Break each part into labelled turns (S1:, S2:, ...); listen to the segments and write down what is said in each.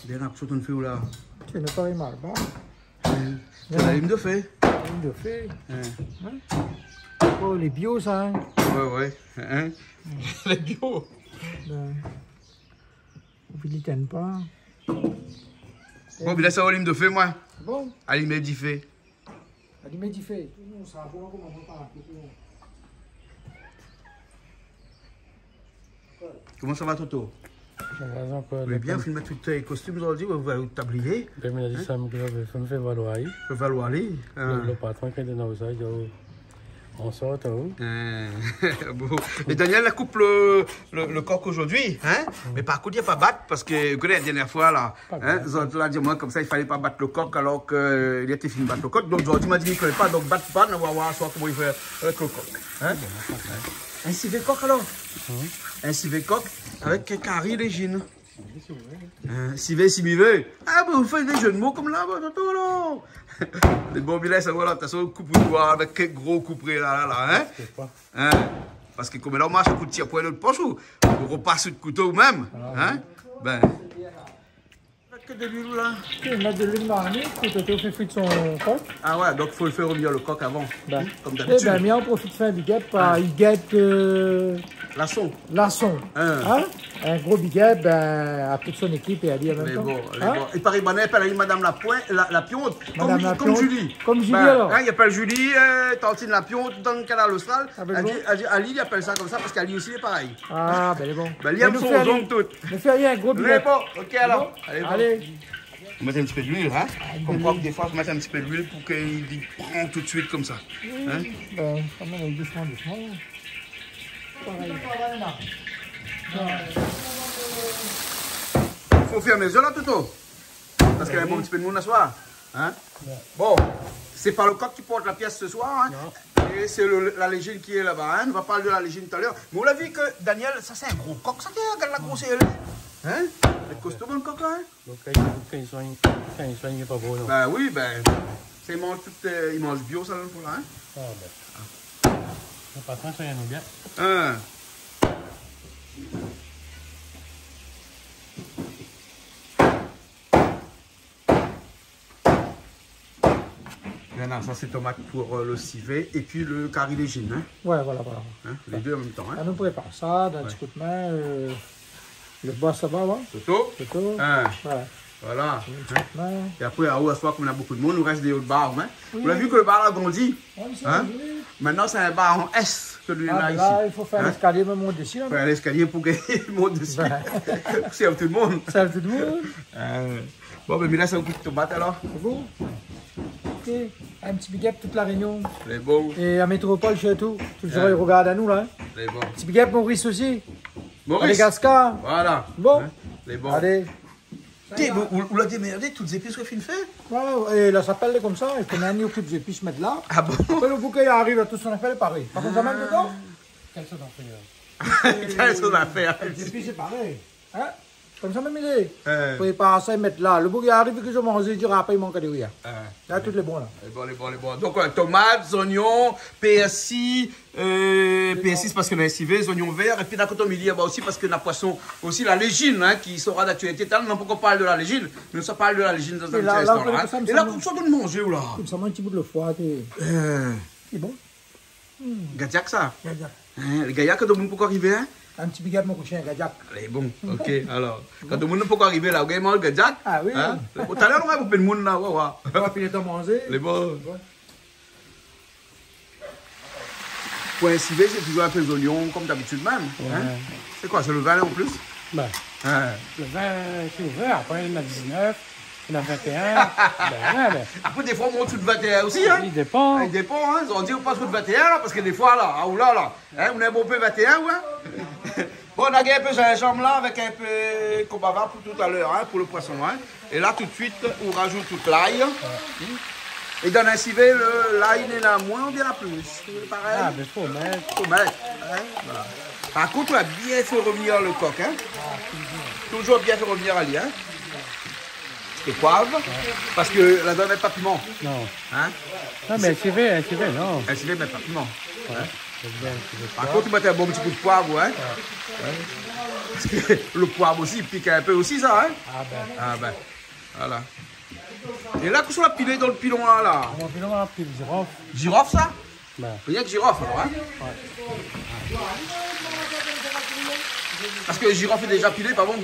S1: Bien, là, sur ton feu là.
S2: Tu n'es pas mal, bon.
S1: C'est la lime de fée.
S2: Lime de fée. Oh, les bio, ça, hein.
S1: Ouais. Hein? Les bio.
S2: Vous ne t'aiment pas.
S1: Bon, mais là, ça va lime de fée, moi.
S2: Bon.
S1: Allez, du fée.
S2: Allez, du fée. Ça va comment on parle.
S1: Comment ça va, Toto? Vous voulez bien filmer tous les costumes aujourd'hui, vous avez tablier?
S3: Comme il a dit, ça me fait valoir.
S1: Ça va valoir aller.
S3: Le patron qui est dans ça, on sort où?
S1: Bon. Et Daniel la coupe le coq aujourd'hui, hein? Mais par contre, il n'y a pas battre parce que, vous connaissez, la dernière fois, là, hein, ils ont dit moi comme ça, il ne fallait pas battre le coq alors qu'il était fini de battre le coq. Donc, aujourd'hui, il m'a dit qu'il ne connaît pas, donc battre pas, on va voir comment il fait avec le coq. Hein? Un civet coq alors? Un civet coq avec un carré d'égine. Civet, simivé. Ah, ben vous faites des jeux de mots comme là, Toto, là. Les bons billets, ça va là, t'as son coupe noir avec quel gros couperé là, hein? Parce que comme là, on marche un coup de tir pour l'autre poche ou on repasse le couteau même, hein? Ben. Que de l'huile là?
S2: Tu mets de l'huile marnie, tu fais frire son coq.
S1: Ah ouais, donc il faut le faire revenir le coq avant.
S2: Ben.
S1: Comme d'habitude.
S2: Eh ben, mais on profite de faire un big up par
S1: Laçon.
S2: Laçon. Hein? Un gros big up à toute son équipe et à lui en même temps.
S1: Bon. Et Paris Banet, elle a dit Madame la Pionte, comme Julie.
S2: Comme Julie alors.
S1: Hein, il appelle Julie, Tantine la Pionte, dans le Canal Austral. Ali, il appelle ça comme ça parce qu'Ali aussi est pareil.
S2: Ah, ben il est bon.
S1: Ben, il aime son oncle tout.
S2: Ne fais rien, un gros big up.
S1: Bon, ok alors.
S2: Allez.
S1: On met un petit peu d'huile, hein? Comme quoi, des fois, on met un petit peu d'huile pour qu'il prenne tout de suite comme ça. Hein?
S2: Ben, quand même, doucement.
S1: Faut faire mes œufs là, Toto. Parce qu'il y a un bon petit peu de monde ce soir. Hein? Bon, c'est pas le coq qui porte la pièce ce soir. Hein? Et c'est la légende qui est là-bas. Hein? On va parler de la légende tout à l'heure. Mais on l'a vu que Daniel, ça c'est un gros coq, ça regarde la grosse aile. Hein? C'est costaud le coq, hein?
S3: Donc, quand il soigne, il n'est pas beau, non?
S1: Ben oui, ben. Il mange bio, ça, là, pour là, hein?
S3: Ah, ben. Le patron, ça y en a bien.
S1: Maintenant, ça c'est tomate pour le civet et puis le carré d'égine. Hein?
S2: Ouais, voilà.
S1: Hein? Les deux en même temps. Hein?
S2: On nous prépare ça d'un petit coup de main. Le bois, ça va, ouais?
S1: Toto.
S2: Ouais.
S1: Voilà.
S2: Hein?
S1: Et après, à haut, à soir, comme on a beaucoup de monde, il nous reste des autres bars. Hein? Oui. Vous avez vu que le bar a grandi? Hein? Maintenant, c'est un bar en S, celui-là ici.
S2: Il faut faire l'escalier, même monter dessus.
S1: Il faut faire l'escalier pour qu'il monte dessus. Pour servir tout le monde.
S2: Servir tout le monde.
S1: Bon, mais là, c'est un coup de tomate alors.
S2: C'est bon? Ok. Un petit big up toute la Réunion.
S1: Les bons.
S2: Et à Métropole, chez tout. Tu le regardes à nous, là.
S1: Les bons.
S2: Petit big up, Maurice aussi.
S1: Maurice.
S2: Les Gascars.
S1: Voilà.
S2: Bon.
S1: Les bons.
S2: Allez.
S1: Vous l'avez démerdé, toutes les épices que fin fait?
S2: Ouais, et là, ça s'appelle comme ça. Et qu'on a mis toutes les épices mettre là.
S1: Ah bon?
S2: Après, le bouquet arrive à tout son affaire, pareil. Par contre, ça même dedans?
S3: Quelle sorte d'affaire?
S1: Quelle sorte d'affaire?
S2: Les épices, c'est pareil. Hein? Comme ça, même il est. Pour pas ça, mettre là. Le bouquet arrive que je mange, il dira après, il manque de rien. Là, tout est bon, là.
S1: Les bons. Donc, tomates, oignons, persil. Persil, c'est parce qu'on a un civet, les oignons verts. Et puis, d'un côté, au milieu, aussi parce qu'on a poisson, aussi la légine, hein, qui sera d'actualité. Non, pourquoi on parle de la légine? Mais ça parle de la légine dans un petit restaurant. Et là, comme ça, de manger, ou là?
S2: Comme ça, un petit bout de foie. C'est bon.
S1: Gadiac, ça?
S2: Gadiac.
S1: Les gadiacs, quand on peut arriver, hein?
S2: Un petit big up, mon coucher, un gadiac.
S1: C'est bon, ok, alors. Quand on ne peut pas arriver là, vous avez le gadiac?
S2: Ah oui.
S1: Tout à l'heure, on va vous faire le monde là, ouais.
S2: On va finir de manger.
S1: Les bons. Pour un civet, c'est toujours un peu d'oignon, comme d'habitude même. Hein? C'est quoi, c'est le vin en plus?
S3: Ben, le vin, c'est ouvert. Après, il y en a 19, il y en a 21.
S1: Après, des fois, on monte sur le 21 aussi. Hein?
S3: Il dépend.
S1: Il dépend, hein? On dit on passe sur le 21 là, parce que des fois, là, hein, on a un bon peu 21, ouais. Bon, on a gagné un peu sur la chambre là, avec un peu qu'on bavard pour tout à l'heure, hein, pour le poisson. Hein? Et là, tout de suite, on rajoute toute l'ail. Et dans un civet, l'ail n'est là moins ou bien là plus? Pareil.
S3: Ah, mais faut mettre.
S1: Hein? Voilà. Par contre, on a bien fait revenir le coq. Hein? Toujours bien fait revenir à lui. Hein? Et poivre. Parce que la donne n'est pas piment.
S3: Non.
S1: Hein?
S3: Non, mais un civet, non.
S1: Un civet, mais pas piment.
S3: Ouais.
S1: Par contre, tu mets un bon petit coup de poivre. Hein? Parce que le poivre aussi, il pique un peu aussi, ça, hein?
S3: Ah ben.
S1: Voilà. Et là, qu'est-ce qu'on a pilé dans le pilon là?
S3: On va pilon à la pile girofle.
S1: Girofle, ça?
S3: Ben.
S1: Rien que girofle, alors, hein?
S3: Ouais.
S1: Parce que le girofle est déjà pilé, pas bon?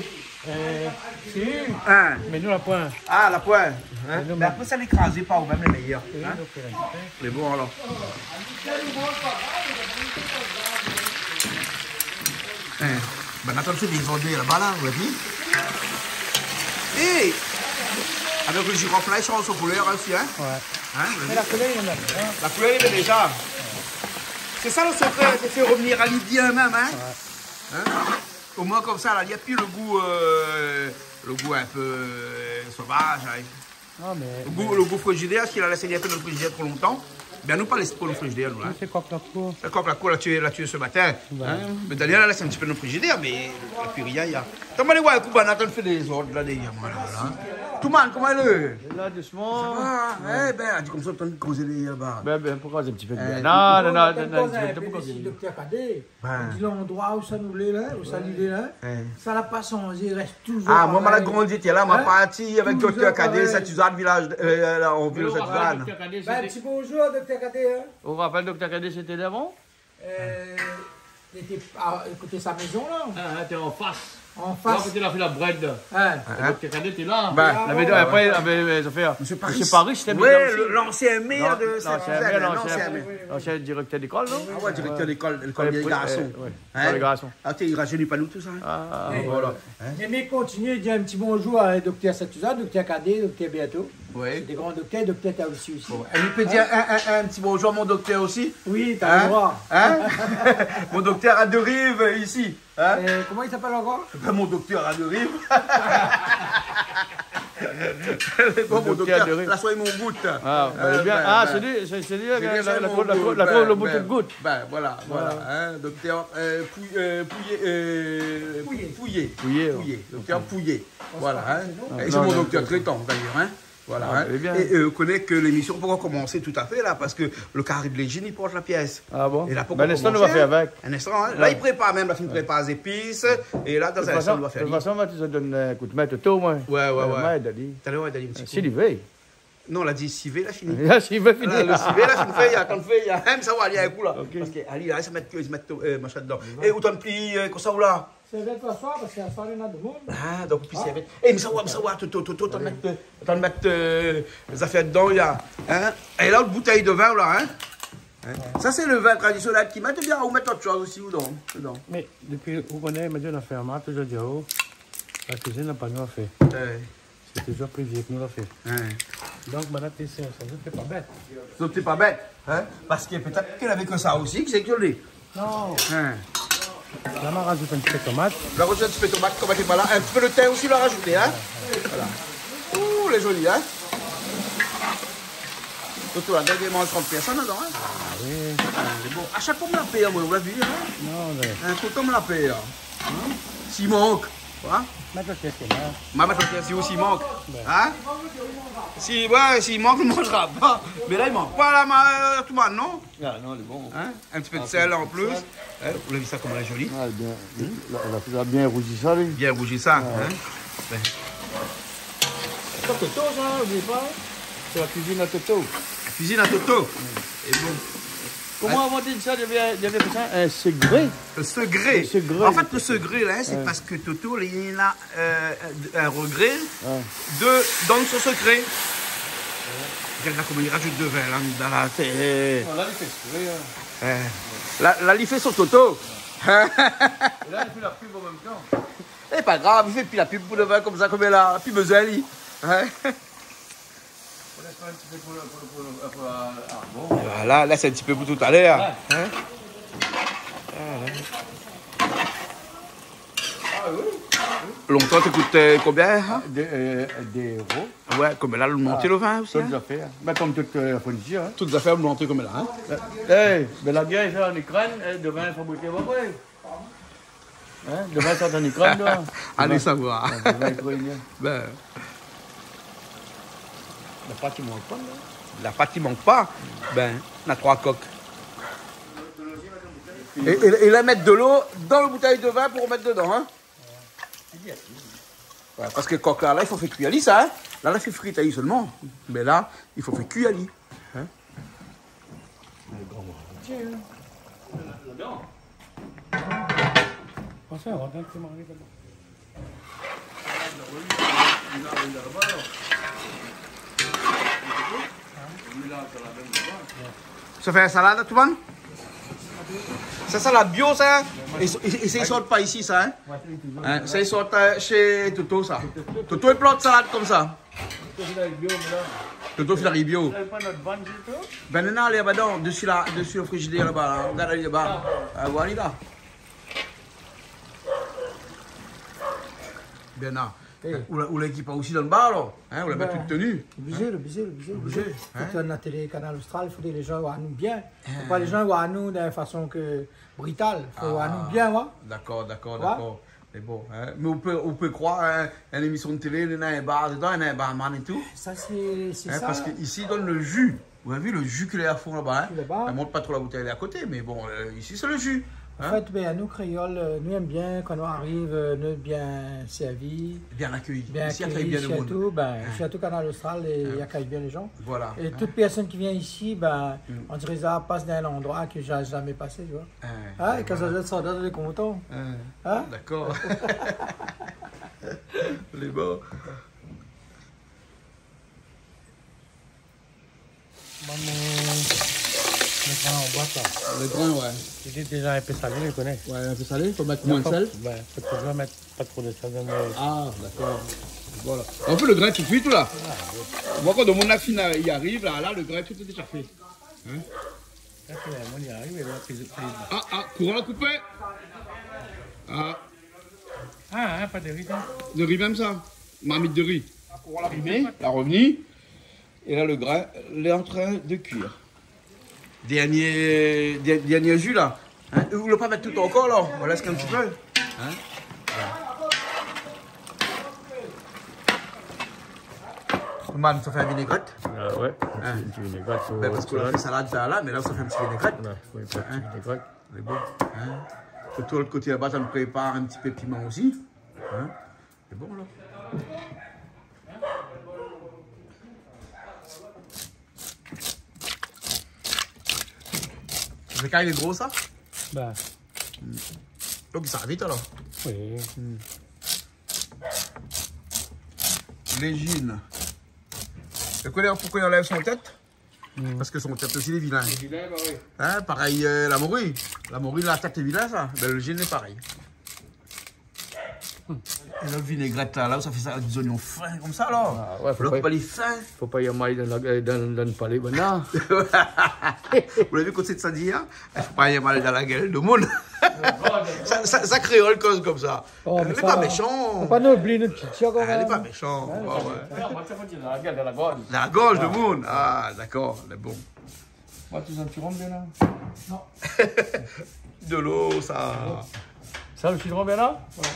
S3: Si.
S1: Hein?
S3: Mais nous, la pointe.
S1: Ah, la pointe. Hein?
S3: Mais
S1: Mais après, ça l'écrasait pas, ou même les meilleurs. Hein?
S3: Donc,
S1: Les bons, alors. Hein? Ben, attends, tu des ordures là-bas, là, on l'a dit. Et avec le girofle là, il change son couleur aussi, hein?
S3: ouais.
S1: Hein?
S3: Mais la couleur, il y en a. Hein?
S1: La couleur, il est déjà. C'est ça le secret, c'est faire revenir à l'idée même, hein? Hein? Au moins comme ça, là, il n'y a plus le goût un peu sauvage. Hein?
S3: Non, mais.
S1: Le goût frigidaire, s'il a laissé un peu dans le frigidaire trop longtemps, ben nous pas laissé pour le frigidaire, nous. Hein?
S3: C'est quoi que notre cour?
S1: Comme la cour l'a tué ce matin. Hein? Mais Daniel a laissé un petit peu dans le frigidaire, mais il n'y a plus rien. Il y a... T'as mal voir un coup, Banat, on fait des ordres là, derrière moi. Là. Tout le monde, comment elle est?
S4: Là, doucement.
S1: Ah, eh ben, elle dit comme ça, t'as causé là-bas.
S4: Ben, pourquoi c'est un petit peu bien?
S1: Non,
S4: Non,
S2: Le docteur Cadet, l'endroit où ça nous l'est là, où ça l'est là, ça n'a pas changé, il reste toujours.
S1: Ah, moi, je l'ai grandi, là, ma
S2: Hein?
S1: partie avec
S2: Toujours
S1: docteur Cadet,
S2: pareil.
S1: ça, tu as village, là, on vit dans cette vanne.
S2: Ben, petit bonjour, docteur Cadet. Hein?
S4: On rappelle Dr. Cadet, c'était l'avant?
S2: Il était à côté de sa maison là,
S4: Ah, t'es en face.
S2: en
S4: Là,
S2: face.
S4: il a fait la bread.
S2: Hein?
S4: Dr. Cadet, t'es là.
S1: Ben,
S4: La médaille, après, ça fait.
S1: Monsieur
S4: Paris, c'était bien.
S1: Ouais, l'ancien maire de
S4: l'ancien l'ancien directeur d'école, non?
S1: Ah ouais, directeur d'école, l'école des garçons.
S4: Ouais, les garçons.
S1: Ah, il rajeunit pas nous tout ça.
S4: Ah,
S1: Voilà.
S2: Mais continue, il dit un petit bonjour à docteur Satuzan, docteur Cadet, docteur Bientôt.
S1: Oui.
S2: Des grands docteurs, docteur Taoussi aussi.
S1: Elle lui peut dire un petit bonjour à mon docteur aussi.
S2: Oui, t'as le droit.
S1: Hein? Mon docteur à deux rives ici. Hein?
S2: Comment il s'appelle encore?
S1: Ben, mon docteur à deux rives. Bon, mon docteur, là, soyez mon goutte.
S4: Ah, bien. Ah, c'est lui, la trouve le bout de goutte.
S1: Ben, voilà. Hein, docteur Pouillet. Docteur Pouillet. Voilà. Hein. Et c'est mon docteur traitant, d'ailleurs. Hein. Voilà.
S4: Ah,
S1: Hein.
S4: bien.
S1: Et on connaît que l'émission pourra commencer tout à fait là, parce que le carré de légine, il porte la pièce.
S4: Ah bon?
S1: Et là, pour
S4: Ben, l'instant, on va faire avec.
S1: Un instant, hein. Là, il prépare même, la fin, il prépare les épices. Et là, dans un instant, on va faire.
S4: De toute façon, tu te donnes un coup de main tôt, moi.
S1: Ouais.
S4: Ouais, Dali.
S1: T'as l'air d'aller un petit coup.
S4: C'est l'hiver.
S1: Non, on a dit civé, là, fini.
S4: Là, s'il veut
S1: Là,
S4: finir.
S1: le civé, là, c'est une feuille, attends, une feuille, même ça va aller un coup là.
S4: Ok.
S1: Parce qu'Ali, là, ça met que, ils mettent machin dedans. Et où t'en plie, comme ça, ou là?
S2: C'est avec toi soir, parce qu'il y a soir, il y en a de monde.
S1: Ah, donc, puis c'est avec. Eh, mais ça va, t'en mettre les affaires dedans, il y a. Hein? Et là, une bouteille de vin, là, hein? Ça, c'est le vin traditionnel qui met bien, ou mettre autre chose aussi, ou dedans.
S3: Mais depuis qu'on connaît, on a fait un mat, toujours dit, oh, la cuisine n'a pas nous a fait. C'est toujours privé que nous l'a fait. Donc, maintenant, ça ne fait pas bête.
S1: Donc, c'est pas bête, hein? Parce que peut-être qu'elle avait que ça aussi, que c'est que l'est.
S3: Non.
S1: Hein?
S3: Là, on rajoute un petit peu de tomate.
S1: La recette, un petit peu de tomate, tomate et voilà. Un petit peu de thym aussi, la rajouter, hein? Voilà. Ouh, les jolis, hein? Surtout la dernière mange 30 personnes dedans, hein?
S3: Ah oui.
S1: C'est bon. À chaque fois, on me la paye, moi, on l'a vu, hein?
S3: Non, mais.
S1: Un tout le temps, on me la paye, hein? S'il manque, hein?
S3: Maintenant, qu'est-ce qu'il y a?
S1: Maman, si aussi manque, hein? S'il manque, on ne mangera pas. Mais là, il manque pas la tout le monde, non?
S4: Ah, non, elle est bon.
S1: Hein? Un petit peu de sel en plus. Hein? Vous l'avez vu ça comme elle est jolie?
S4: Ah, bien. Elle a bien rougi ça, lui.
S1: Bien rougi ça. Hein? Ben.
S4: C'est pas Toto, ça, n'oubliez pas. C'est la cuisine à Toto.
S1: La cuisine à Toto. Et bon.
S4: Comment avant dit ça, il y avait ça un secret.
S1: Le secret. En fait, le secret, là, c'est parce que Toto, il a un regret de donner son secret. Regarde comment il rajoute de vin là, dans la tête.
S4: Là, il fait exprès.
S1: Là, il fait son Toto.
S4: Et là, il fait la pub en même temps.
S1: C'est pas grave, il fait plus la pub pour le vin comme ça, comme elle a plus besoin, lui. Hein?
S4: On laisse un petit peu pour la... Ah, bon.
S1: Voilà, là, c'est un petit peu pour tout à l'heure.
S4: Ouais.
S1: Hein?
S4: Ah oui.
S1: Longtemps, ça coûte combien? Hein?
S4: Des euros.
S1: Ouais, comme là, le monter le vin aussi.
S4: Toutes
S1: Hein?
S4: les affaires. Ben, comme toute la fourniture. Hein.
S1: Toutes les affaires, le monter comme là. Hein?
S4: Hey, ben, la guerre, ça en Ukraine, de vin fabriqué à Bombay. Hein? De vin sorti en Ukraine, là.
S1: Allez savoir.
S4: De vin ukrainien.
S1: Ben,
S4: La pâte, il manque pas, là.
S1: la pâte qui manque pas, ben, on a 3 coques. Et là, mettre de l'eau dans la bouteille de vin pour mettre dedans. Hein? Ouais, parce que coq là, il faut faire cuire à l'île, ça. Hein? Là, il fait frite à l'île seulement. Mais là, il faut faire cuire à l'île. Hein? Ça fait un salade, tout le monde? C'est ça la bio, ça? Et ça, ils sortent pas ici, ça, hein? Ça, ils sortent chez Toto, ça. Toto, il plante salade comme ça. Toto, il fait bio. Ben non, là-bas, dessus le frigidaire, là-bas. Regarde là-bas. Voilà, là. Ben non. Ou l'équipe aussi dans le bar, là. Hein, on la met toute tenue.
S2: Obligé. Quand on a la télé Canal Austral, il faut que les gens voient nous bien. Il ne faut pas les gens voir nous d'une façon brutale. Il faut voir nous bien, ouais.
S1: D'accord. Mais bon, hein. Mais on peut croire, hein, une émission de télé, il y a un bar dedans, il y a un barman et tout.
S2: Ça, c'est ça.
S1: Parce qu'ici, ils donnent le jus. Vous avez vu le jus qu'il y a à fond là-bas, hein? Elle ne montre pas trop la bouteille à côté, mais bon, ici, c'est le jus.
S2: En fait, ben, nous, créoles, nous aimons bien, quand on arrive, nous bien servis.
S1: Bien accueillis.
S2: Ici, accueillis bien le monde. Surtout Canal Austral, il accueille bien les gens.
S1: Voilà.
S2: Et toute personne qui vient ici, ben, on dirait ça passe dans un endroit que je n'ai jamais passé, tu vois. Et quand ça jette ça, on est content.
S1: D'accord. Les bons.
S3: Le grain en boîte là.
S1: Le grain, ouais.
S3: Il est déjà un peu salé, je connais.
S1: Ouais, un peu salé, il faut mettre moins de sel.
S3: Ouais, faut toujours mettre pas trop de sel dans le...
S1: Ah, d'accord. Voilà. On fait le grain tout de suite, tout là. Moi, quand mon afin y arrive, là, le grain tout est déjà fait. Hein?
S3: Là, finalement, il arrive et là,
S1: courant la coupé.
S3: Pas de riz, hein.
S1: De riz même ça. Marmite de riz. Courant la coupé, la revenue. Et là, le grain, il est en train de cuire. Dernier jus là. Hein? Vous ne voulez pas mettre tout encore là? On laisse un petit peu. Hein? Man, ça fait un vinaigrette?
S3: Ouais, un petit vinaigrette.
S1: Parce qu'on a fait salade là, mais là, ça fait un petit vinaigrette.
S3: Ouais, oui, un petit vinaigrette.
S1: C'est bon. Hein? Surtout l'autre côté là-bas, ça me prépare un petit peu de piment aussi. Hein? C'est bon là. Le cas, il est gros, ça?
S3: Ben.
S1: Donc, ça va vite, alors?
S3: Oui.
S1: Légine. Vous connaissez pourquoi il enlève son tête? Parce que son tête aussi, il est vilain.
S4: C'est vilain, bah oui.
S1: Hein, pareil, la morue. La morue, la tête est vilain, ça. Ben, le gine est pareil. Et le vinaigrette, là, ça fait ça avec des oignons fins, comme ça, là.
S4: Ouais,
S1: faut pas les fins.
S4: Faut pas y aller dans le palais, maintenant.
S1: Vous l'avez vu quand c'est de ça dit, hein? Il faut pas y aller dans la gueule du monde. ça créole cause comme ça. Elle n'est pas méchante.
S2: Pas nous oublier notre petit quand même.
S1: Elle n'est pas méchante.
S4: Dans la gueule, dans la gorge.
S1: La gorge du monde. Ah, d'accord, c'est bon.
S4: Moi, tu sens que tu rentres bien là?
S2: Non.
S1: De l'eau, ça.
S4: Ça, le citron bien là?
S2: Ouais.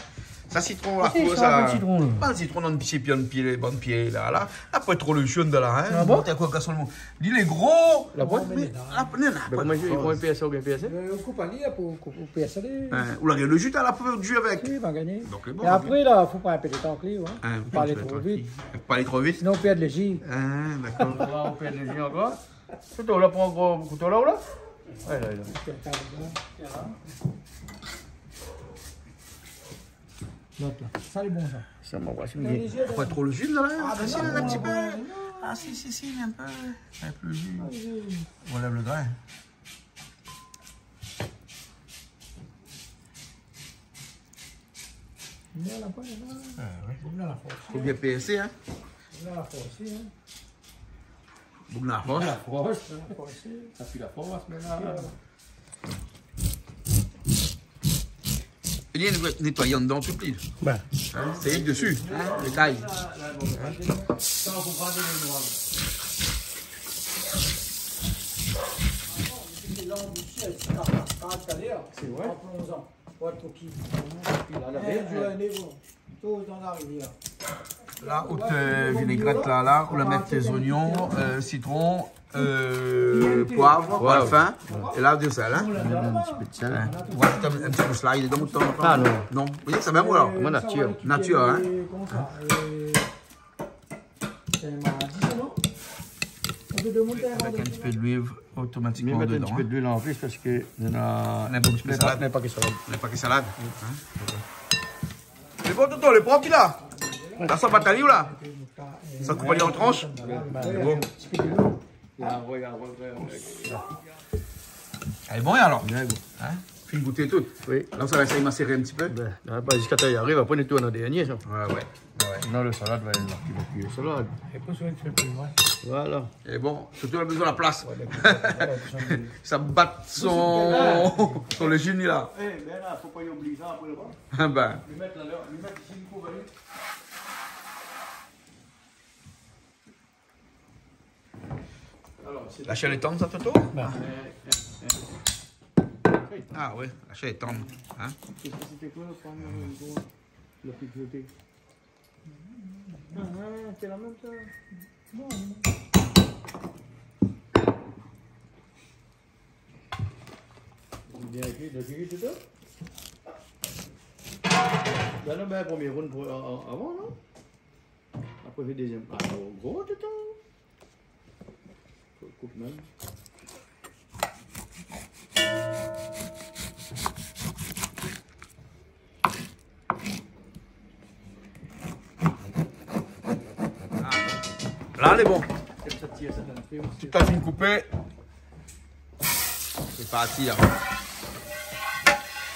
S1: Ça, citron, là,
S2: Si,
S1: quoi,
S2: ça,
S1: ça.
S2: le citron, là.
S1: Pas le citron dans le pied, les bonnes pieds, là. Après, trop le chien de là, hein.
S2: Ah bon?
S1: T'as quoi, gasson le monde? Il est gros.
S4: La boîte?
S1: Mais, la prenez, là.
S4: Mais comment ils vont PSA ou bien PSA?
S2: On coupe à l'île pour PSL.
S1: Ou là, le jus, t'as la poudre de jus avec.
S2: Oui, il va gagner.
S1: Donc, c'est bon.
S2: Et après, là, il faut prendre un peu de temps clé, hein.
S1: Pas
S2: aller trop vite.
S1: Pas aller trop vite.
S2: Sinon, on perd le jus.
S1: D'accord.
S4: On va faire des gens encore. C'est toi, là, prends un gros couteau là ou là? Ouais, là.
S2: Note, là. Ça, c'est bon, ça.
S4: Ça m'envoie, c'est
S2: Mais
S4: bien.
S2: les yeux,
S1: Pas trop le jus, là.
S2: Ah, ben
S1: Si,
S2: non,
S1: un petit
S2: non,
S1: peu.
S2: non.
S1: Ah, si, un peu. Un peu le jus. On lève le grain.
S2: Là, là, là. Là, la force.
S1: Faut bien PSC, hein.
S2: Là, la force, hein.
S1: Bougna la force.
S2: La force, la force.
S4: Ça fait la force, mais là.
S1: Il y a nettoyant dedans toute l'île.
S3: Ben.
S1: Hein, c'est dessus, hein, les tailles.
S4: Ça, on comprend des noirs.
S2: C'est vrai.
S1: Là, où tu vinaigrette là, où la mettre tes oignons, citron, poivre, parfum, et là du sel. Hein?
S4: Un petit peu de sel.
S1: Ouais, un petit peu slide dans ton.
S4: Ah non.
S1: Non, oui, c'est même alors.
S4: Moi, nature.
S1: Nature, hein?
S2: Comment ça c'est ma 10 non? On peut demander
S1: Avec un petit peu d'huile
S4: Je
S1: automatiquement
S4: vais mettre un
S1: dedans.
S4: petit peu d'huile en plus parce que on a
S1: Un petit peu de salade.
S4: n'est pas que salade.
S1: Les paquets salade. C'est bon, Toto, les propres là. T'as ça batali ou là? Ça coupe en tranches? Bon. Elle est bonne alors? Hein? Puis goûter tout.
S4: Oui.
S1: Là, ça va essayer de macérer un petit peu.
S4: Ben, jusqu'à temps il arrive, après on tourne en dernier. Ça.
S1: Ouais.
S4: Non, le salade va être là. Le salade.
S3: Et pour ça, tu fais plus loin.
S4: Voilà.
S1: Et bon, surtout, on a besoin de la place. Ça bat son légime là.
S4: Eh, ben là, faut pas y oublier ça après le bas.
S1: Ah ben.
S4: Lui mettre ici une coupe.
S1: La chair est tendre, ça, Toto? Ah oui, la chair est tendre. Hein?
S4: C'était quoi le premier le petit côté? C'est la même chose. Bien écrit, tout ça? Ben là, ben, premier round avant, non? Après, le deuxième. Ah, gros, tout ça? Coupe même.
S1: Là, elle est bon. Tout à fait coupé. C'est parti. Hein.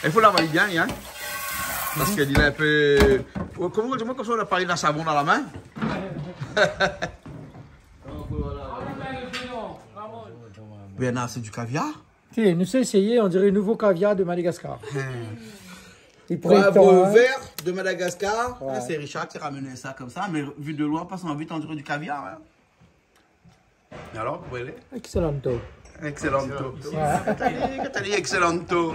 S1: Il faut l'avaler bien, hein? Parce qu'il est un peu. Comment on a parlé de la savon dans la main? Bernard, c'est du caviar?
S2: Tiens, nous sommes essayé, on dirait nouveau caviar de Madagascar. Il
S1: Poivre vert de Madagascar. Ouais. C'est Richard qui a ramené ça comme ça, mais vu de loin, passant vite, on dirait du caviar. Hein. Et alors, vous voyez?
S2: Excellento.
S1: Excellento. T'as dit excellento.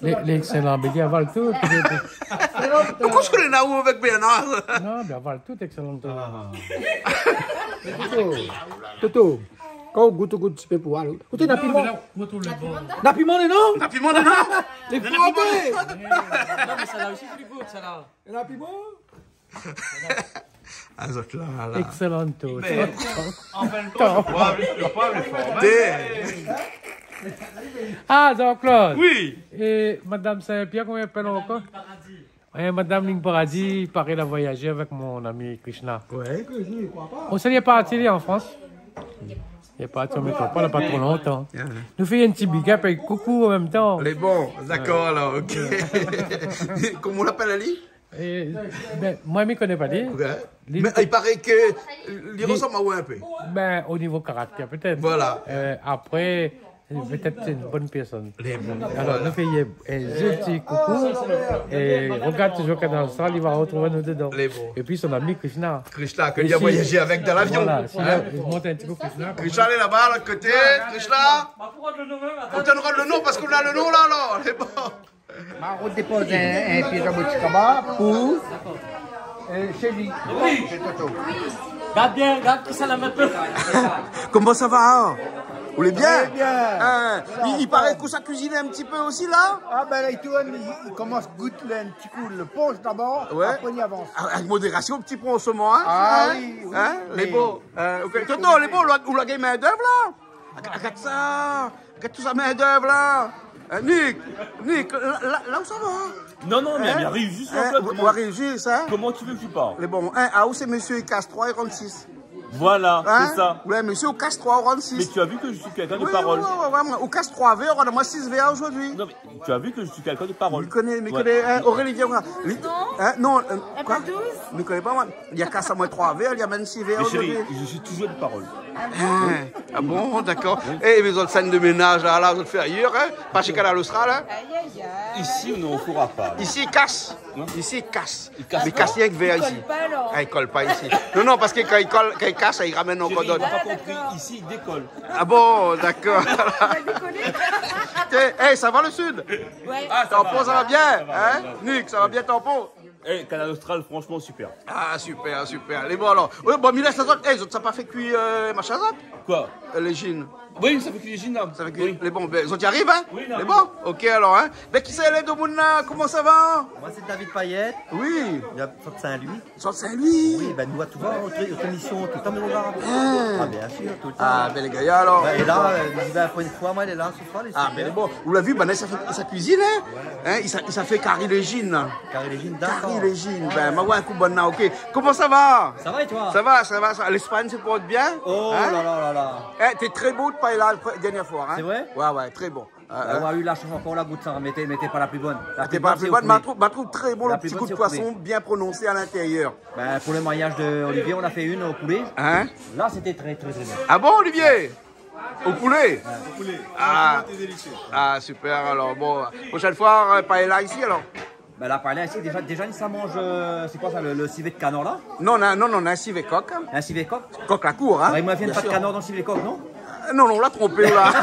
S3: L'excellent, mais il avale tout.
S1: Pourquoi je connais Naou avec Bernard?
S3: Non, mais avale tout, excellent.
S2: Toto, quand on goûte, tu peux pouvoir. Écoutez, n'a piment. N'a piment, non?
S1: N'a piment, non?
S2: Les frottés.
S5: Non, mais ça l'a aussi plus beau, ça là.
S2: N'a piment?
S1: Ah, là.
S3: Excellento.
S5: En même temps,
S3: Ah, Jean-Claude.
S1: Oui.
S3: Et Madame Saint-Pierre, comment elle s'appelle encore? Oui, Madame Ligne Paradis, il paraît a voyagé avec mon ami Krishna.
S1: Ouais.
S3: On s'est parti en France. Il est parti en métropole, pas trop longtemps. Nous faisons un petit big up avec coucou en même temps.
S1: Elle est bon, d'accord alors, ok. Comment on l'appelle Ali?
S3: Ben, moi, je ne connais pas lui.
S1: Ouais. Mais il paraît qu'il ressemble à moi un peu.
S3: Ben, au niveau caractère, peut-être.
S1: Voilà.
S3: Après, peut-être c'est une bonne personne.
S1: Les bons.
S3: Alors, nous faisons un petit coucou. Et regarde toujours Canal Austral, il va retrouver nous dedans.
S1: Les bons.
S3: Et puis son ami Krishna.
S1: Krishna, qu'il a voyagé avec dans l'avion.
S3: Voilà, il monte un petit peu Krishna.
S1: Krishna est là-bas, à l'autre côté. Krishna. On te donnera le nom parce qu'on a le nom là, alors. C'est bon.
S2: On dépose un pyramide là-bas pour chez lui.
S5: oui. Regarde bien, regarde que ça la met peu.
S1: Comment ça va? Vous voulez bien?
S2: Bien.
S1: Il paraît que ça cuisine un petit peu aussi là?
S2: Ah ben là, il tourne, il commence à goûter un petit coup le ponche d'abord,
S1: Ouais.
S2: après il avance.
S1: Avec modération, petit peu en ce moment, hein?
S2: Ah
S1: Hein?
S2: oui, oui.
S1: Hein? Les beaux. Ok. Toto, les beaux, ou la main d'œuvre là? Regarde ça. Regarde tout ça main d'œuvre là. Nick, là où ça va?
S6: Non, non, mais elle arrive juste en
S1: Hein?
S6: fait.
S1: Où arrive juste, hein?
S6: Comment tu veux que tu parles?
S1: Les bons. Ah, où c'est monsieur, il casse 3 et 36.
S6: Voilà,
S1: Hein?
S6: c'est ça.
S1: Ouais, monsieur, au casse 3 et 36.
S6: Mais tu as vu que je suis quelqu'un de
S1: Oui,
S6: parole.
S1: ouais, au casse 3 V, on a moi 6 V aujourd'hui.
S6: Non, mais tu as vu que je suis quelqu'un de parole.
S1: Il connaît,
S6: Ouais.
S1: hein, Aurélie, viens voir. Hein, non, quoi?
S7: pas 12?
S1: Il ne connaît pas moi. Il y a casse à moi 3 V, il y a même 6 V
S6: Mais chérie,
S1: aujourd'hui.
S6: je suis toujours de parole.
S1: Ah bon, d'accord. Et les autres scènes de ménage, là, vous le faites ailleurs, hein? Pas chez Canal Austral, hein?
S7: Aïe, aïe, aïe.
S6: Ici, on ne fera pas.
S1: Ici, il casse.
S6: Non.
S1: Ici, il casse.
S6: casse
S1: Mais il
S6: pas.
S1: casse rien que vert
S7: Il
S1: ici.
S7: colle pas alors.
S1: Ah, il colle pas ici. Non, parce que quand il casse, il ramène encore
S6: Chérie, il
S1: d'autres.
S6: n'a pas
S7: Ah,
S6: compris.
S7: d'accord.
S6: Ici, il décolle.
S1: Ah bon, d'accord.
S7: Tu vas décoller?
S1: Hey, ça va le sud?
S7: Ouais.
S6: Ah,
S1: Tampon, ça va bien?
S6: va,
S1: Hein?
S6: ça va.
S1: Nick, ça va bien, tampon?
S6: Eh, Canal Austral, franchement, super.
S1: Ah, super, super. Les bons alors. Oui, bon, Milas, ça n'a pas fait cuire machin ça?
S6: Quoi?
S1: Les gines.
S6: Oui, ça fait cuire les gines là.
S1: Ça fait cuire.
S6: Oui.
S1: Les bons, ben, ils y arrivent, hein?
S6: Oui,
S1: les bons? Ok, alors, hein? Ben, qui c'est les deux Mouna? Comment ça va?
S7: Moi c'est David Payette,
S1: Oui.
S7: il y a Saint-Louis.
S1: Sans Saint-Louis.
S7: Oui, ben nous à tout voir, notre émission, tout le temps nous regarde. Ah bien sûr, tout le temps.
S1: Ah, ben, les gars, alors.
S7: Et là, j'y vais pour une fois, moi elle est là ce soir.
S1: Ah, ben, les bons. Vous l'avez vu, ben, ça fait sa cuisine, hein? Ça fait Carrie les gines.
S7: Carrie les Gines, d'accord.
S1: Carrie les gines. Ben, ma ouais, un coup bon, ok. Comment ça va?
S7: Ça va et toi?
S1: Ça va, ça va. L'Espagne se porte bien?
S7: Oh
S1: Hein?
S7: là là là là.
S1: Eh, t'es très beau de pas là la dernière fois, hein?
S7: C'est vrai?
S1: Ouais, très bon.
S7: On a eu la chance encore la goutte ça, mais t'es pas la plus bonne. La
S1: T'es pas la plus bonne, mais trouve très bon
S7: La
S1: le
S7: plus
S1: petit
S7: bonne,
S1: coup de
S7: c'est au
S1: poisson
S7: poulet.
S1: bien prononcé à l'intérieur.
S7: Ben, pour le mariage de Olivier, on a fait une au poulet.
S1: Hein?
S7: Là, c'était très très très bien.
S1: Ah bon, Olivier? Au poulet? Au poulet. Ah, ah, super. Alors, bon, prochaine fois, paella ici alors?
S7: Ben là, par là, ici, déjà, ça mange, c'est quoi ça, le civet de canard là?
S1: Non, on a un civet coq.
S7: Un civet coq?
S1: Coq la cour, hein?
S7: Ouais, il m'a fait une
S1: Bien
S7: patte de
S1: sûr.
S7: canard dans le civet coq, non?
S1: Non, on l'a trompé là.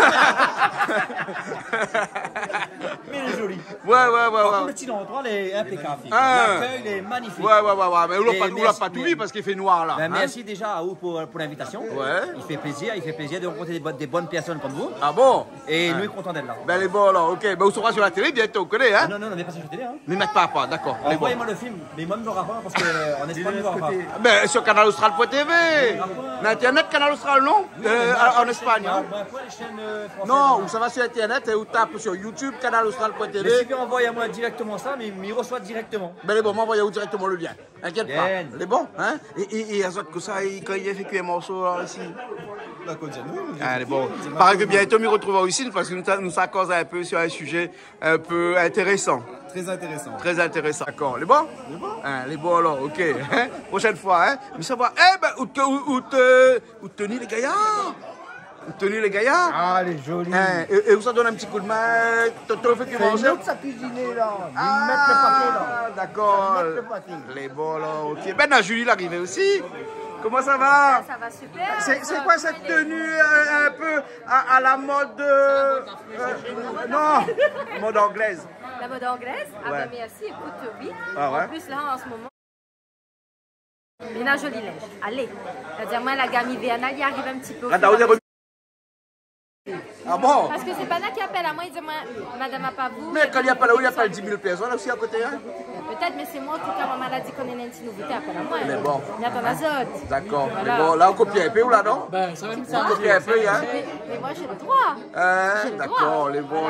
S7: Mais il est joli.
S1: Ouais.
S7: Par contre, le petit endroit, il est impeccable.
S1: Ah.
S7: L'accueil, il est magnifique.
S1: Ouais. Mais on l'a
S7: merci,
S1: pas tout vu parce qu'il fait noir là.
S7: Ben,
S1: hein?
S7: merci déjà à vous pour l'invitation.
S1: Ouais.
S7: Il fait plaisir de rencontrer des bonnes personnes comme vous.
S1: Ah bon?
S7: Et nous, on est contents d'être là.
S1: Ben les bons alors, ok. Ben on sera sur la télé bientôt, on connaît, hein?
S7: Non, mais pas sur la télé. Hein.
S1: Mais mettre pas, d'accord. Les bons.
S7: Envoyez-moi le film, mais moi, ne l'aura pas parce qu'on n'est pas l'aura pas.
S1: Ben sur canalaustral.tv. Internet, Canal Austral, non? En Espagne, hein?
S7: Les chaînes françaises.
S1: Non, ou ça va sur Internet et ou tape sur YouTube,
S7: Mais
S1: canalaustral.tv.
S7: si vous envoyez moi directement ça, mais il reçoit directement.
S1: Ben les bons, m'envoyez-vous directement le lien. Inquiète pas.
S7: Bien.
S1: Les bons, hein? Et à que ça, quand il a fait cuire un morceau là, ici. Ah, les bons. Pareil que bientôt, nous retrouvons ici parce que nous s'accordons un peu sur un sujet un peu intéressant.
S8: Très intéressant.
S1: Très intéressant. D'accord. Les bons? Les bons. Hein, les bons alors, ok. Hein? Prochaine fois, hein? Mais ça va. Eh ben, où tenir les gaillards? Où tenir les gaillards?
S2: Ah, elle est jolie.
S1: Hein? Et où ça donne un petit coup de main? Toto fait qu'il
S2: C'est
S1: mange.
S2: une autre sa cuisiner là. Ils mettent le paquet là.
S1: D'accord.
S2: Ils mettent le paquet.
S1: Les bons là, ok. Ben, là, Julie l'arrivée aussi. Comment ça va?
S9: Ça va super.
S1: C'est quoi cette tenue un peu à la mode non, mode anglaise.
S9: La mode anglaise? Ah
S1: Ouais.
S9: ben merci, écoute, oui.
S1: Ah ouais?
S9: En plus, là, en ce moment, il a un joli linge. Allez. C'est-à-dire, moi, la gamme hivernale, il arrive un petit peu. au
S1: Ah,
S9: fur et à mesure.
S1: Ah bon?
S9: Parce que c'est pas là qui appelle à moi, il dit, moi, madame a pas vous.
S1: Mais quand il n'y a pas là où il n'y a pas 10 000 personnes aussi à côté, hein?
S9: Peut-être, mais c'est moi, en tout cas, ma maladie qu'on est une petite nouveauté, appelle à moi.
S1: Mais bon.
S9: Il y a ton azote.
S1: D'accord.
S9: Voilà.
S1: Mais bon, là, on copie un peu ou là, non?
S5: Ben, ça va me
S1: On copie un peu, hein?
S9: Mais moi, j'ai le droit. J'ai le
S1: D'accord,
S9: droit.
S1: les bons.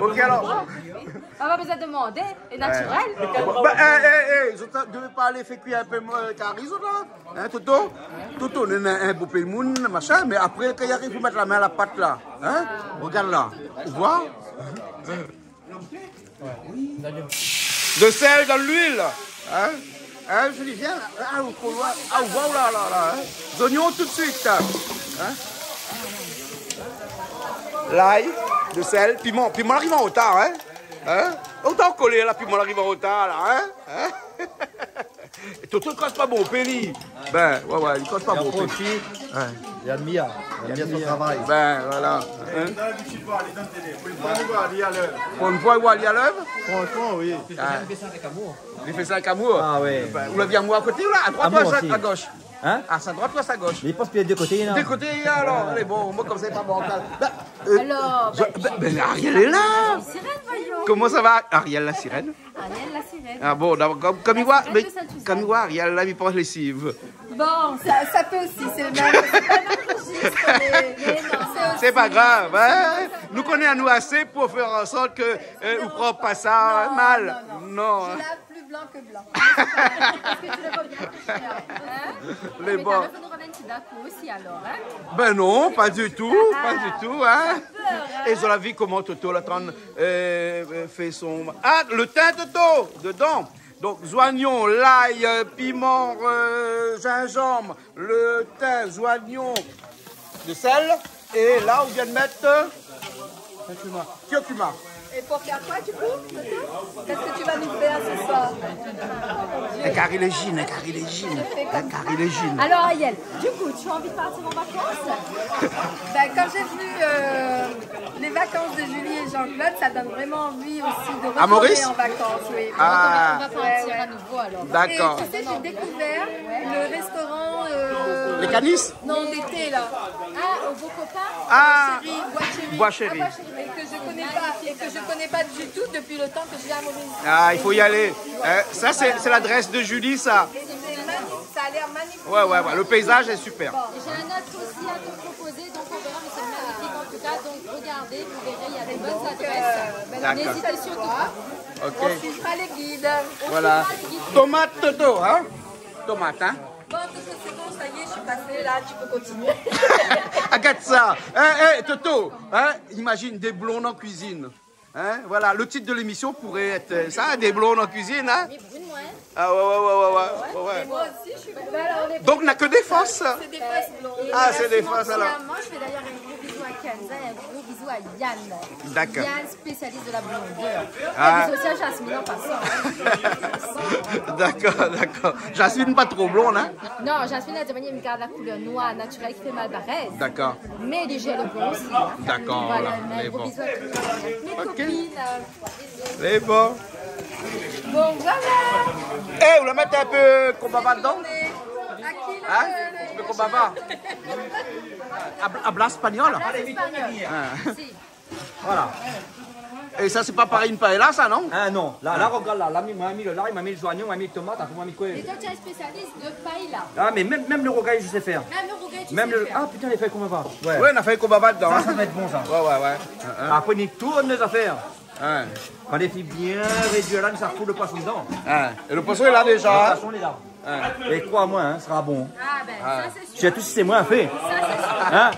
S1: Ok, alors.
S9: On va besoin de demander, et naturel.
S1: Je ne devais pas aller faire cuire un peu Caris, là? Hein, Toto? Toto, on a un beau pays de monde, machin, mais après, quand il arrive, il faut mettre la main à la pâte, là. Hein? Regarde là. Tu vois? De sel dans l'huile. Hein? Hein, je dis, viens là. Ah, au couloir. Ah, wow, là. Hein? Les oignons tout de suite. Hein? L'ail, le sel, piment. Piment arrive en retard, hein? Hein? Autant coller là, piment arrive en retard, là, hein? Et Toto ne casse pas bon, Péli. Ben, ouais, il casse pas bon, Péli.
S7: Aussi, il admire son travail.
S1: Ben, voilà. Hein?
S8: On a l'habitude de voir aller dans la télé. Pour une fois, on va aller à l'heure.
S1: Pour une fois, il va aller à l'œuvre.
S8: Franchement, oui.
S7: Il fait ça avec amour.
S1: Il fait ça avec amour.
S7: Ah ouais.
S1: Vous l'aviez à moi à côté ou là? À droite
S7: Amour
S1: ou
S7: aussi.
S1: à gauche?
S7: Hein?
S1: À sa droite ou à sa gauche?
S7: Mais il pense qu'il y a deux côtés, non?
S1: Des côtés, alors. Allez, bon, moi, comme ça, c'est pas bancal.
S9: Alors,
S1: Ben, Ariel est là.
S9: sirène, voyons.
S1: Comment ça va? Ariel, la sirène?
S9: Ariel, la sirène.
S1: Ah bon, d'abord, comme il voit,
S9: sirène
S1: mais
S9: de Sainte-Suzanne.
S1: comme il voit, Ariel, là, il pense lessive.
S9: Bon, ça peut aussi, c'est le même. C'est pas le même registre, mais non,
S1: C'est pas grave, hein? Nous connaissons nous assez pour faire en sorte que vous ne prenez pas ça mal. Non.
S9: Je lave plus blanc que blanc. Parce que tu le vois bien. Hein?
S1: Les
S9: Mais
S1: bons.
S9: t'as le nous ramène petit d'accord aussi alors, hein?
S1: Ben non, pas du tout, hein? Et sur la vie, comment Toto l'attend fait son... Ah, le thym, Toto, dedans. Donc, oignons, l'ail, piment, gingembre, le thym, oignons, le sel. Et là, on vient de mettre... curcuma.
S9: Et pour faire quoi du coup? Qu'est-ce que tu vas nous faire ce soir?
S1: Un carré légine, un carré légine, un carré légine.
S9: Alors Ariel, du coup, tu as envie de partir en vacances?
S10: Ben, quand j'ai vu les vacances de Julie et
S9: Jean-Claude, ça donne vraiment envie aussi de
S1: À Maurice
S9: retourner en vacances. Oui.
S1: Ah.
S9: On va partir à nouveau alors.
S1: D'accord.
S9: Et tu sais, j'ai découvert le restaurant...
S1: Les Canis?
S9: Non, d'été là. Ah, au Bocopa.
S1: Ah.
S9: Bois Chéri. Et que je connais pas du tout depuis le temps que je viens à Maurice.
S1: Ah, il faut y aller. Ça, c'est l'adresse de Julie, ça.
S9: Ça a l'air magnifique.
S1: Ouais. Le paysage est super.
S9: Bon, j'ai un autre aussi à te proposer, donc on verra, mais c'est magnifique en tout cas. Donc regardez, vous verrez, il y a des bonnes adresses. N'hésitez surtout pas.
S1: Ok.
S9: On filera les guides.
S1: Voilà. Tomate, Toto, hein? Tomate, hein?
S9: Bon, c'est bon, ça y est, je suis passée là, tu peux continuer.
S1: Regarde ça. Toto, hein? Imagine des blondes en cuisine. Hein? Voilà, le titre de l'émission pourrait être ça, des blondes en cuisine, hein?
S9: Oui, brune-moi, hein?
S1: Ah ouais.
S9: Et moi aussi, je suis
S1: Donc, on n'a que des fausses.
S9: C'est des fausses blondes.
S1: Ah, c'est des fausses alors.
S9: Moi, je fais d'ailleurs un gros bisou à Kenza et un gros bisou à Yann.
S1: D'accord.
S9: Yann, spécialiste de la blondeur.
S1: Ah.
S9: Et bisou aussi à Jasmine en passant.
S1: D'accord. Jasmine, pas trop blonde, hein?
S9: Non, Jasmine, elle me garde la couleur noire naturelle qui fait mal paraître.
S1: D'accord.
S9: Mais les gels blonds aussi.
S1: D'accord,
S9: Voilà,
S1: voilà,
S9: un
S1: les
S9: gros
S1: bons.
S9: bisou à toutes mes copines.
S1: Les bons.
S9: Bon, voilà.
S1: Vous la mettez un peu Kombaba dedans?
S9: À qui là?
S1: Hein? Un peu Kombaba. À blas espagnol?
S9: Si.
S7: Voilà.
S1: Et ça, c'est pas pareil une paella, ça, non?
S7: Ah non, là regarde là, il m'a mis le lard, il m'a mis le joignon, il m'a mis le tomate, après il m'a mis quoi?
S9: Et toi, tu es un spécialiste de paella.
S7: Ah mais même le rogaille je sais faire.
S9: Même le rougail, tu
S7: Même
S9: sais
S7: le...
S9: faire.
S7: Ah putain les feuilles qu'on va.
S1: Ouais, on a fait Kombaba dedans.
S7: Ça,
S1: Hein?
S7: ça va être bon ça.
S1: Ouais.
S7: Après il tourne les affaires.
S1: Ouais.
S7: Quand les filles bien réduites là, ça fout le poisson dedans.
S1: Et le poisson est là
S7: Le
S1: déjà.
S7: poisson il est là. Et crois-moi, hein, ça sera bon.
S9: Ah ben, ça c'est
S7: Je
S9: sûr.
S7: sais tout si c'est moins fait.
S9: Ça c'est sûr.
S7: Hein?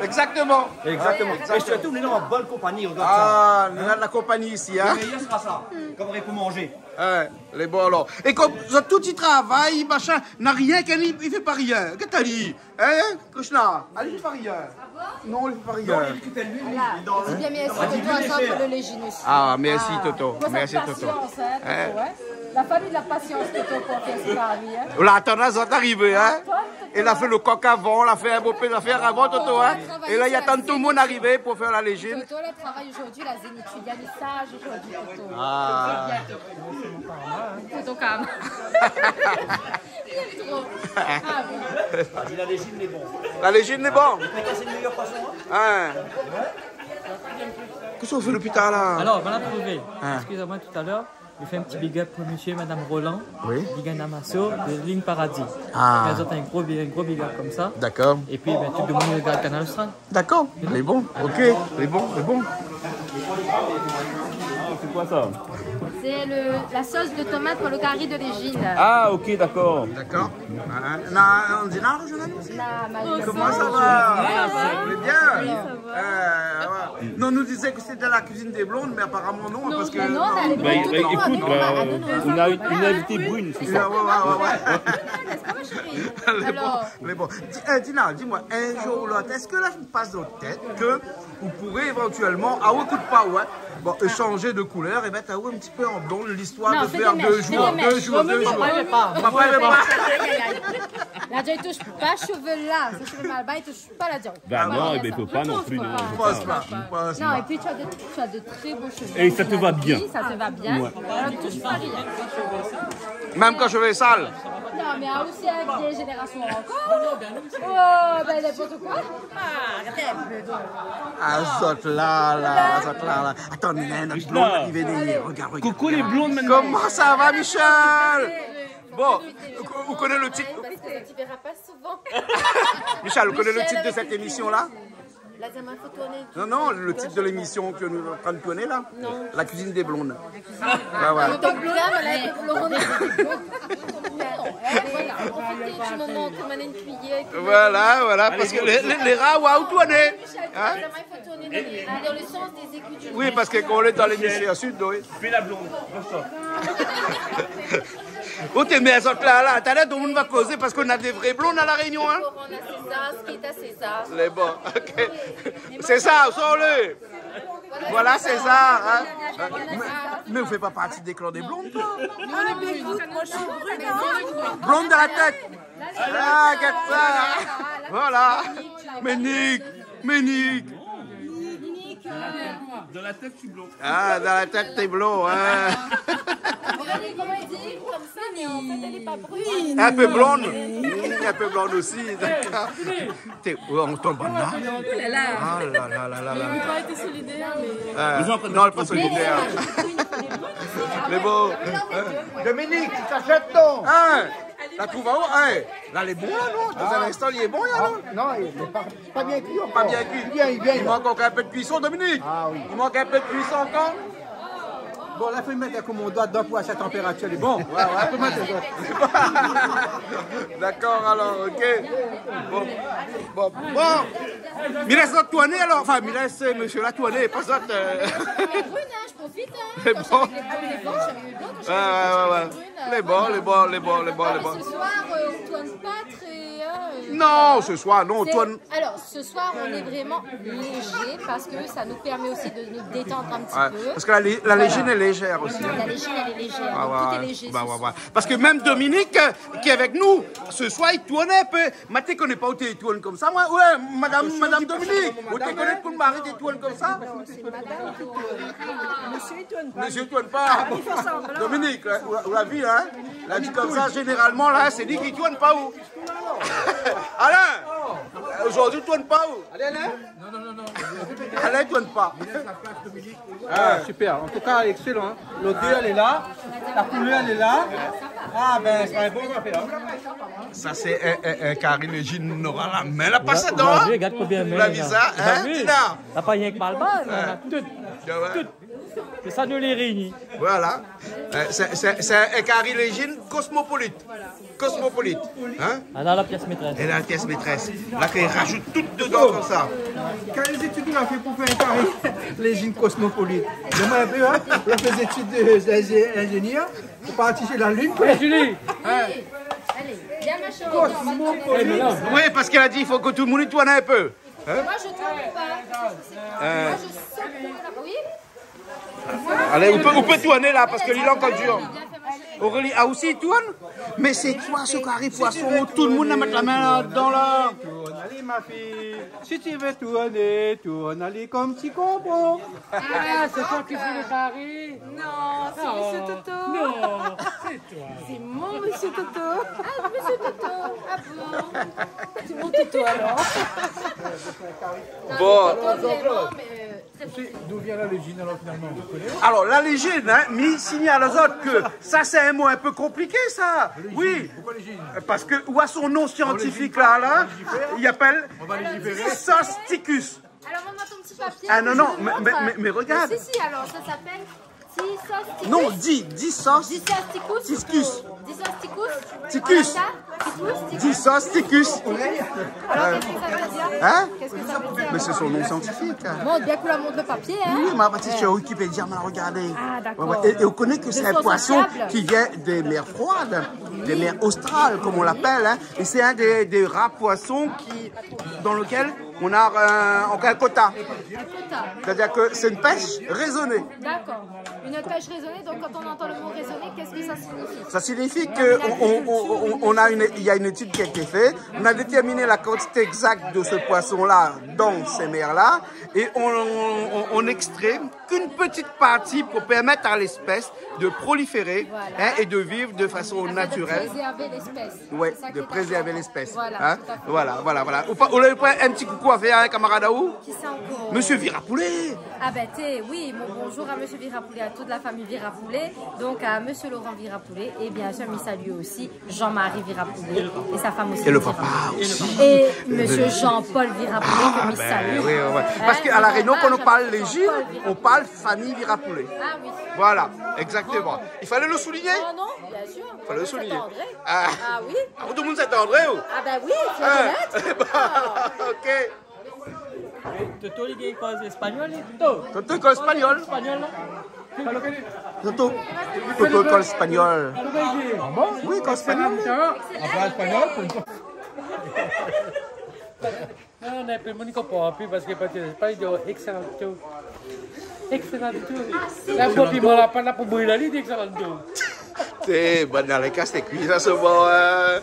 S1: Exactement.
S7: Exactement. Et surtout, on est dans une bonne compagnie, regarde ça.
S1: Ah, on a de la compagnie ici, hein?
S7: Le meilleur sera ça, comme on est pour manger.
S1: Ouais, les bons alors. Et comme tout il travaille, machin, n'a rien, il fait pas rien. Qu'est-ce que t'as dit? Hein, Krishna? Il fait pas rien. Non, il fait pas rien.
S9: Voilà. C'est bien, mais est-ce que toi, ça pour le léginus?
S1: Ah, merci Toto.
S9: Faut
S1: Merci
S9: cette
S1: Toto.
S9: patience, hein, Toto, hein. Il a fallu de la patience, Toto, pour faire ce pari, hein.
S1: Là, attends, ça est arrivé, hein? Il a fait le coq avant, il a fait un beau pédale d'affaires avant, Toto, hein? Et là, il y a tant tout le monde arrivé pour faire la légende.
S9: Toto, le travail aujourd'hui, la zénitude, il y a des sages aujourd'hui, Toto.
S1: Ah.
S9: Toto, calme. Il est trop. Ah oui.
S7: La légine est bon.
S1: La légende est bon.
S7: C'est le meilleur poisson.
S1: Hein? Qu'est-ce qu'on fait l'hôpital là?
S5: Alors, on l'a trouvé. Excusez-moi tout à l'heure. J'ai fait un petit big up pour monsieur et madame Roland.
S1: Oui.
S5: Big Namasso de Ligne Paradis.
S1: Ah.
S5: Ils ont un gros big up comme ça.
S1: D'accord.
S5: Et puis, ben, tout le monde regarde Canal Austral.
S1: D'accord. Les bons. Ok. Les bons.
S6: C'est quoi ça?
S9: C'est la sauce de tomate pour le curry de l'égine.
S6: Ah, ok, d'accord.
S1: D'accord. On dit non, journaliste? Comment ça
S9: Comment
S1: va? Vous allez bien? Non, on nous disait que c'était la cuisine des blondes, mais apparemment non, parce que...
S9: non, on a les blondes, tout
S6: Écoute,
S9: le monde.
S6: on a une invitée brune, c'est ça.
S1: Ouais.
S9: N'est-ce pas, ma chérie? Alors,
S1: Les bons. Dina, dis-moi, un jour ou l'autre, est-ce que là, je me passe dans la tête que vous pourrez éventuellement, écoute pas, ouais, bon, changer de couleur et mettre un petit peu en blond l'histoire
S9: non,
S1: de
S9: fais
S1: faire
S9: des
S1: 2
S9: mèches,
S1: jours,
S9: fais des
S1: 2
S9: mèches.
S1: jours, 2 jours. Papa, il veut pas.
S9: aïe, aïe, aïe. La Joy touche pas cheveux là, ces cheveux mal bas, il touche pas la Joy.
S6: Bah non,
S9: il
S6: il ne faut pas non plus. non.
S1: Passe pas.
S9: Non, et puis tu as de très beaux cheveux.
S6: Et ça te va bien.
S9: Ça te va bien. Alors touche pas rien.
S1: Même quand je vais sale.
S9: Non, mais aussi avec des générations encore. Oh, ben n'importe quoi. Ah, regardez un peu donc.
S1: Ah, zot là. Attends, il y a un autre blond qui vient derrière. Regarde.
S6: Coucou les blondes maintenant.
S1: Comment ça va, Michel? Bon, vous connaissez le titre?
S9: Parce que tu verras pas souvent.
S1: Michel, vous connaissez le titre de cette émission-là?
S9: La dernière fois tournée.
S1: Non, le titre de l'émission que nous sommes en train de tourner là?
S9: Non.
S1: La cuisine des blondes.
S9: Le top blond, voilà, le blond. Voilà, profitez du moment que maintenant une cuillère.
S1: Voilà, parce que les rats, waouh, tourner.
S9: La dernière fois tournée dans le sens des écus du
S1: Oui, parce que quand on est dans l'hémisphère sud, oui.
S6: Fais la blonde.
S1: Où t'es mis à cette là, t'as l'air, tout le monde va causer parce qu'on a des vrais blondes à la Réunion, hein?
S9: On a César, ce qui est à César.
S1: Les bons, ok. César, sors-le. Voilà César, hein? Mais vous faites pas partie des clans des blondes, toi? Blonde de la tête. Ah, regarde ça. Voilà. Ménique.
S6: Dans la tête, je suis blond.
S1: Ah, dans la tête, t'es blond. Hein.
S9: Regardez comment il dit, comme ça, mais en fait, elle n'est pas brune.
S1: Un peu blonde. Un peu blonde aussi. D'accord. On tombe en là. Ah là là là là là.
S10: Il n'a pas été solidaire, mais...
S1: Non, elle n'est pas solidaire. Mais bon.
S2: Dominique, tu t'achètes ton.
S1: Hein? La trouve en haut? Hein? Là, elle est bon, là, non? Dans un instant, il est bon, là, non?
S2: Non, il n'est pas bien cuit.
S1: Pas bien cuit. Il manque encore un peu de cuisson, Dominique. Ah oui. Il manque un peu de cuisson encore?
S2: Bon, là, il faut le mettre comme on doit dedans pour à cette température. Elle est bon. Ouais, faut mettre dedans.
S1: D'accord, alors, ok. Bon. Il laisse notre tournée, alors. Enfin, il laisse monsieur la tournée, pas ça.
S9: Brune, hein, je profite, hein. Quand j'avais les blancs, j'avais les blancs. Quand j'avais
S1: les bons.
S9: Ce soir, on ne tourne pas très...
S1: Non, ce soir, non, on tourne...
S9: Alors, ce soir, on est vraiment léger parce que ça nous permet aussi de nous détendre un petit peu.
S1: Parce que la légine est légère aussi.
S9: La légine, elle est légère. Tout est léger.
S1: Parce que même Dominique, qui est avec nous, ce soir, il tournait un peu. Mais tu ne connais pas où tu tournes comme ça, moi? Ouais, madame Dominique. Où tu connais pour le mari, tu tournes comme ça? Monsieur, il tourne pas. Dominique, vous la vie, hein? La vie comme ça, généralement, là, c'est dit qu'il tourne pas où? Alain! Aujourd'hui, tu tournes pas où?
S2: Alain? Non.
S1: Alain, il tourne pas.
S2: Super. En tout cas, excellent. L'odeur, elle est là. La couleur, elle est là. Ah, ben, c'est un bon affaire.
S1: Ça, c'est un carré légine, on aura la main, la passe dedans.
S5: Regarde combien de mains.
S1: Vous l'avez vu ça, hein, Tina?
S5: T'as pas rien que mal bas, on a tout. C'est ça, nous les réunis.
S1: Voilà. C'est un carré légine cosmopolite. Cosmopolite. Hein?
S5: Elle a la pièce maîtresse.
S1: Elle a la pièce maîtresse. Là, qu'elle rajoute tout dedans comme ça.
S2: Quand les études qu'on a fait pour faire un carré légine cosmopolite, demain un peu, hein, on a fait des études d'ingénieur pour partir chez la Lune.
S5: Julie!
S9: Allez, viens ma chérie.
S1: Oui, parce qu'elle a dit qu'il faut que tout le monde y tourne un peu. Hein?
S9: Moi, je ne tourne pas. Moi, je saute là. Oui?
S1: Allez, on peut tourner là parce que l'île est encore dur. Aurélie, ah aussi il tourne? Mais c'est toi ce carré poisson, tout le monde va mettre la main dans la...
S2: Tourne, allez ma fille, si tu veux tourner, tourne, allez comme petit combo.
S10: Ah, c'est toi qui fais le carré?
S9: Non, c'est Monsieur Toto.
S10: Non, c'est toi.
S9: C'est mon Monsieur Toto. Ah, Monsieur Toto. Ah bon? C'est mon Toto alors.
S1: Bon.
S2: D'où vient la légine alors finalement?
S1: Alors la légine, hein, mais signale aux autres que ça c'est un mot un peu compliqué ça. Oui. Pourquoi légine? Parce que où a son nom scientifique là, il appelle Sosticus.
S9: Alors maman, ton petit papier.
S1: Ah non, mais regarde.
S9: Si, alors ça s'appelle Dissosticus.
S1: Non, Dissosticus. Ticus. Dissosticus.
S9: Alors qu'est-ce que ça veut dire?
S1: Hein?
S9: Qu'est-ce que ça veut dire?
S1: Mais c'est son nom scientifique.
S9: Bon, bien qu'on la montre le papier, hein?
S1: Oui, ma petite sur Wikipédia, m'a regardé.
S9: Ah, d'accord.
S1: Et on connaît que c'est un poisson qui vient des mers froides, des mers australes, comme on l'appelle. Hein. Et c'est un des rares poissons dans lequel on a un quota. C'est-à-dire que c'est une pêche raisonnée.
S9: D'accord. Une pêche raisonnée, donc quand on entend le mot raisonné, qu'est-ce que ça signifie?
S1: Ça signifie qu'il y a une étude qui a été faite. On a déterminé la quantité exacte de ce poisson-là dans ces mers-là. Et on extrait qu'une petite partie pour permettre à l'espèce de proliférer, voilà, hein, et de vivre de façon naturelle.
S9: De préserver l'espèce.
S1: Oui, de préserver l'espèce.
S9: Voilà,
S1: hein? Voilà. On a un petit coucou à faire à un camarade à où?
S9: Qui c'est encore?
S1: Monsieur Virapoulet.
S9: Ah ben oui, bonjour à Monsieur Virapoulet, à toute la famille Virapoulet, donc à Monsieur Laurent Virapoulet, et bien sûr, il salue aussi Jean-Marie Virapoulet et sa femme aussi.
S1: Et le papa aussi.
S9: Et Monsieur Jean-Paul Virapoulet, que salue.
S1: Oui. Parce qu'à la Réunion, quand on parle légine, on parle famille Virapoulet.
S9: Ah oui.
S1: Voilà, exactement. Il fallait le souligner?
S9: Non, bien sûr.
S1: Il fallait le souligner.
S9: Ah oui.
S1: Tout le monde s'est André?
S9: Ah ben oui, il faut le mettre.
S1: Ok.
S5: Toto, il est école espagnole.
S1: Toto, école espagnole. Toto, école espagnole. Oui, école espagnole.
S2: espagnol.
S10: Non, on a appelé Monique Popi parce que pas excellent. Excellent tout. La Popi m'a pas la pour brûler la ligne, excellent tout.
S1: C'est bon dans les cas, c'est cuit, ça se voit.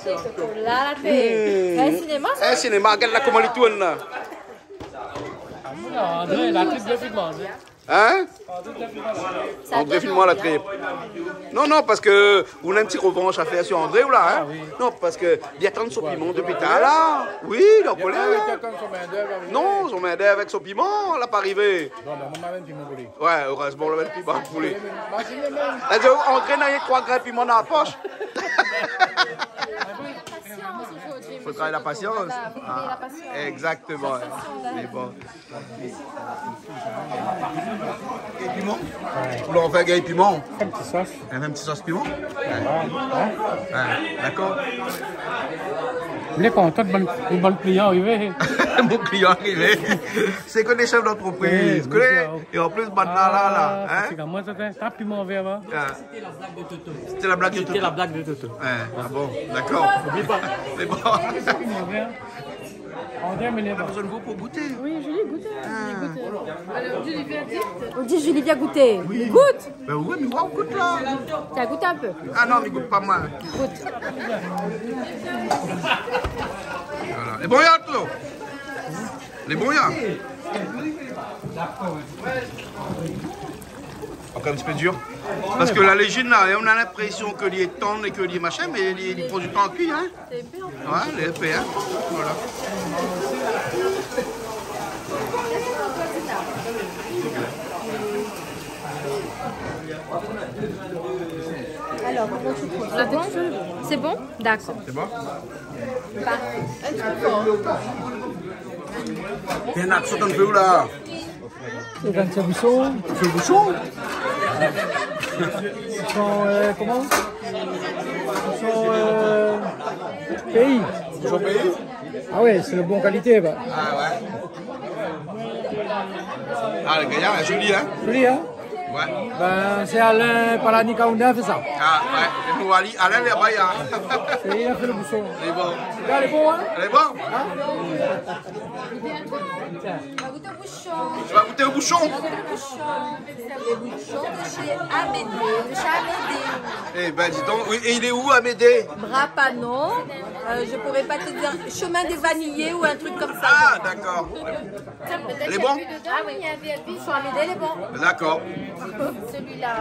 S9: C'est Toto là, la fée. Un cinéma, ça?
S1: Un cinéma, regarde là comment il tourne là.
S10: André, la tripe de filmant.
S1: Hein? André, filme-moi la tripe. Non, non, parce que on a une petite revanche à faire sur André ou là, hein? Non, parce que il y a tant de son piment depuis tard là. Oui, il en connaît. Non, son main d'œuvre avec son piment, elle n'a pas arrivé. Ouais, heureusement, le même piment poulet. André n'a rien 3 grains de piment dans la poche. Il faut travailler la patience. Ah, exactement. C'est bon. Et piment? Vous leur faites un piment?
S3: Un petit sauce.
S1: Un petit sauce piment? Ouais. D'accord.
S3: Il est content de bon client arrivé.
S1: Mon client arrivé. C'est que des chefs d'entreprise. Et en plus, maintenant là.
S3: C'est comme moi, c'était un piment vert.
S1: C'était la blague de Toto.
S5: C'était la blague de Toto.
S1: Ah bon, d'accord. N'oublie pas. C'est bon.
S3: On
S1: a besoin de vous pour goûter.
S9: Oui, Julie, goûtez. On dit Julie, viens goûter. Oui. Goûte.
S1: Ben oui, mais moi, on goûte là.
S9: Tu as goûté un peu?
S1: Ah non, mais goûte pas moi.
S9: Goûte.
S1: Voilà. Les bons y'a, Claude. Les bons y'a. Encore un petit peu dur. Parce que la légine, là, on a l'impression que l'il est tendre et que l'il est machin, mais il prend du temps à cuire. Hein.
S9: C'est épais, en fait.
S1: Ouais, il est épais. Hein. Voilà.
S9: Alors, comment tu trouves? C'est bon? C'est bon? D'accord.
S1: C'est bon?
S9: Parfait.
S1: T'es un accent un peu où là?
S2: C'est 25 bouchons.
S1: C'est le bouchon?
S2: Ils sont, comment? Ils sont pays.
S1: Ils sont payés?
S2: Ah ouais, c'est de bonne qualité. Bah.
S1: Ah ouais. Ah, le gaillard est joli, hein?
S2: Joli, hein?
S1: Ouais.
S2: Ben, c'est Alain Palani Kaounda fait ça.
S1: Ah ouais. Et nous, Alain, il est baillant.
S2: Il a fait le bouchon.
S1: Il est bon.
S2: Regarde, il est bon, hein?
S1: Il est bon? Tu vas goûter au bouchon?
S9: Les bouchons de chez Amédée. De chez Amédée.
S1: Eh ben, dis donc. Oui, et il est où, Amédée?
S9: Brapano. Je pourrais pas te dire chemin des vanillés ou un truc comme ça.
S1: Ah, d'accord. Il est bon?
S9: Ah oui, il y a un VIP sur Amédée, il est bon.
S1: D'accord.
S9: Celui-là.